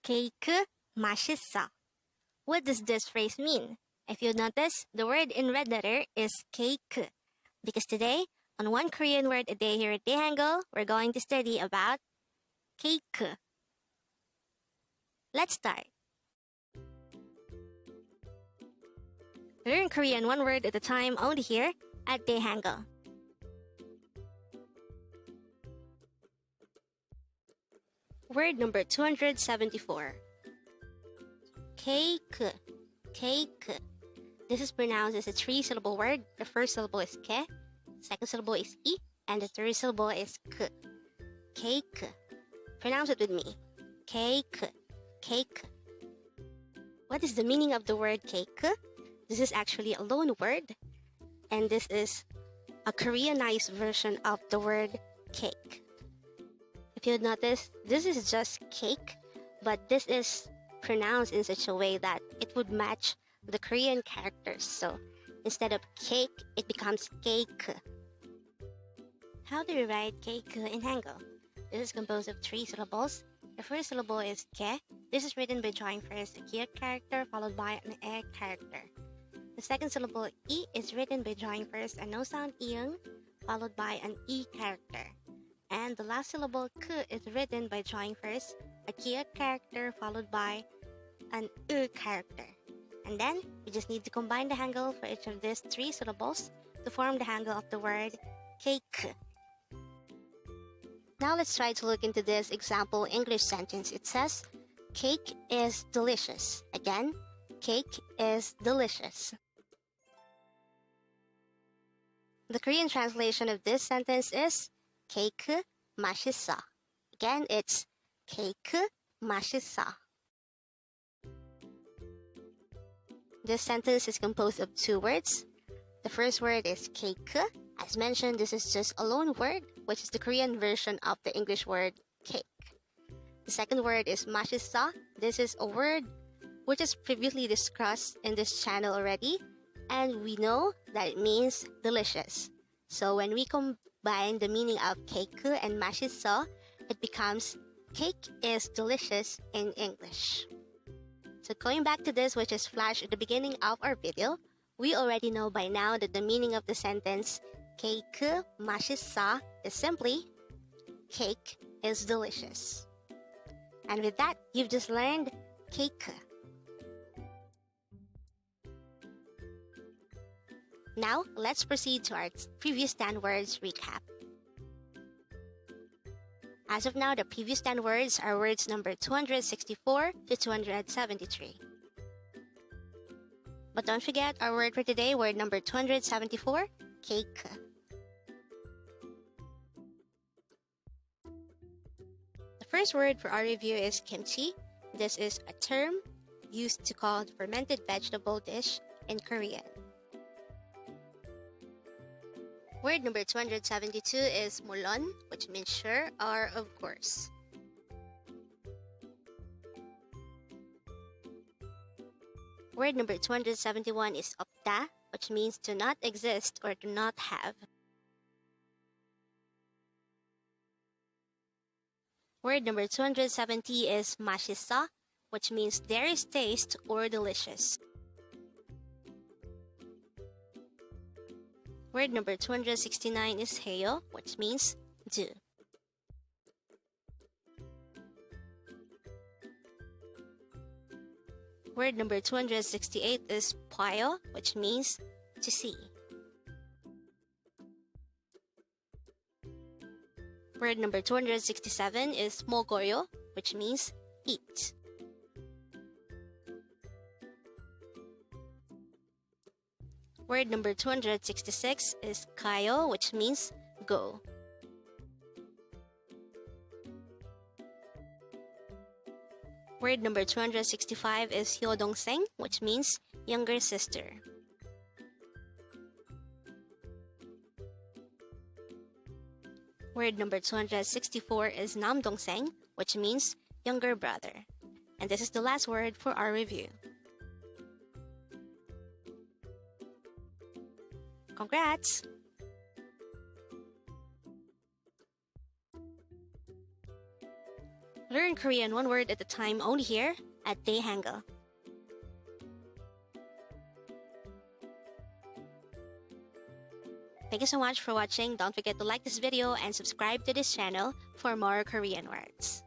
KEIKEU 맛있어. What does this phrase mean? If you notice, the word in red letter is KEIKEU. Because today, on One Korean Word a Day here at Dae-Hangul, we're going to study about KEIKEU. Let's start. Learn Korean one word at a time only here at Dae-Hangul. Word number 274. KEIKEU. KEIKEU. This is pronounced as a three-syllable word. The first syllable is ke, second syllable is I, and the third syllable is ke. KEIKEU. Pronounce it with me. KEIKEU. KEIKEU. What is the meaning of the word KEIKEU? This is actually a loan word, and this is a Koreanized version of the word cake. If you notice, this is just cake, but this is pronounced in such a way that it would match the Korean characters. So instead of cake, it becomes KEIKEU. How do we write KEIKEU in Hangul? This is composed of three syllables. The first syllable is ke. This is written by drawing first a kia character followed by an e character. The second syllable I is written by drawing first a no sound iung followed by an I character. And the last syllable ke is written by drawing first a kia character followed by an u character. And then we just need to combine the hangul for each of these three syllables to form the hangul of the word KEIKEU. Now let's try to look into this example English sentence. It says, cake is delicious. Again, cake is delicious. The Korean translation of this sentence is KEIKEU 맛있어. Again, it's KEIKEU 맛있어. This sentence is composed of two words. The first word is KEIKEU. As mentioned, this is just a loan word, which is the Korean version of the English word cake. The second word is 맛있어. This is a word which is previously discussed in this channel already, and we know that it means delicious. So when we combine the meaning of KEIKEU and 맛있어, it becomes cake is delicious in English. So going back to this, which is flashed at the beginning of our video, we already know by now that the meaning of the sentence KEIKEU 맛있어 is simply cake is delicious. And with that, you've just learned KEIKEU. Now, let's proceed to our previous 10 words recap. As of now, the previous 10 words are words number 264 to 273. But don't forget our word for today, word number 274, KEIKEU. The first word for our review is kimchi. This is a term used to call the fermented vegetable dish in Korean. Word number 272 is 물론, which means sure or of course. Word number 271 is 없다, which means to not exist or to not have. Word number 270 is 맛있어, which means there is taste or delicious. Word number 269 is 해요, which means do. Word number 268 is 봐요, which means to see. Word number 267 is 먹어요, which means eat. Word number 266 is 가요, which means go. Word number 265 is Dongsaeng, which means younger sister. Word number 264 is Dongsaeng, which means younger brother. And this is the last word for our review. Congrats! Learn Korean one word at a time only here at Dae-Hangul. Thank you so much for watching. Don't forget to like this video and subscribe to this channel for more Korean words.